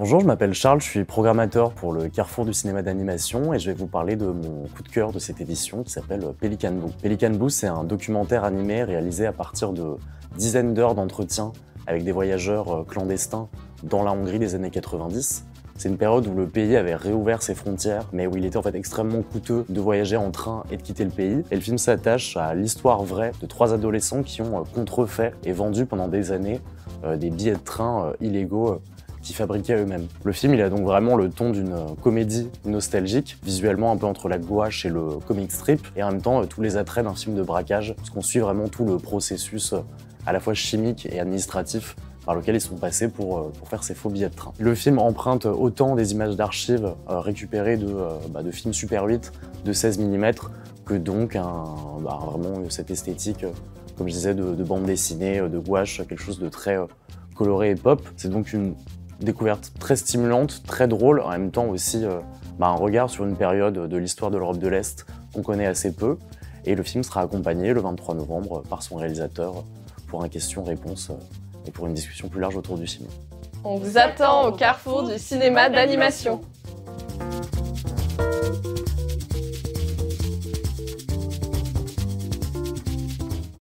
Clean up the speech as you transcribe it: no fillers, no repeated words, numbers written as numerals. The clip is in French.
Bonjour, je m'appelle Charles, je suis programmateur pour le Carrefour du cinéma d'animation et je vais vous parler de mon coup de cœur de cette édition qui s'appelle Pelican Blue. Pelican Blue, c'est un documentaire animé réalisé à partir de dizaines d'heures d'entretien avec des voyageurs clandestins dans la Hongrie des années 90. C'est une période où le pays avait réouvert ses frontières, mais où il était en fait extrêmement coûteux de voyager en train et de quitter le pays. Et le film s'attache à l'histoire vraie de 3 adolescents qui ont contrefait et vendu pendant des années des billets de train illégaux qui fabriquaient eux-mêmes. Le film, il a donc vraiment le ton d'une comédie nostalgique, visuellement un peu entre la gouache et le comic strip, et en même temps tous les attraits d'un film de braquage, parce qu'on suit vraiment tout le processus à la fois chimique et administratif par lequel ils sont passés pour faire ces faux billets de train. Le film emprunte autant des images d'archives récupérées de films Super 8 de 16 mm que donc vraiment cette esthétique, comme je disais, de bande dessinée, de gouache, quelque chose de très coloré et pop. C'est donc une découverte très stimulante, très drôle, en même temps aussi un regard sur une période de l'histoire de l'Europe de l'Est qu'on connaît assez peu. Et le film sera accompagné le 23 novembre par son réalisateur pour un question-réponse et pour une discussion plus large autour du film. On vous attend au Carrefour du cinéma d'animation.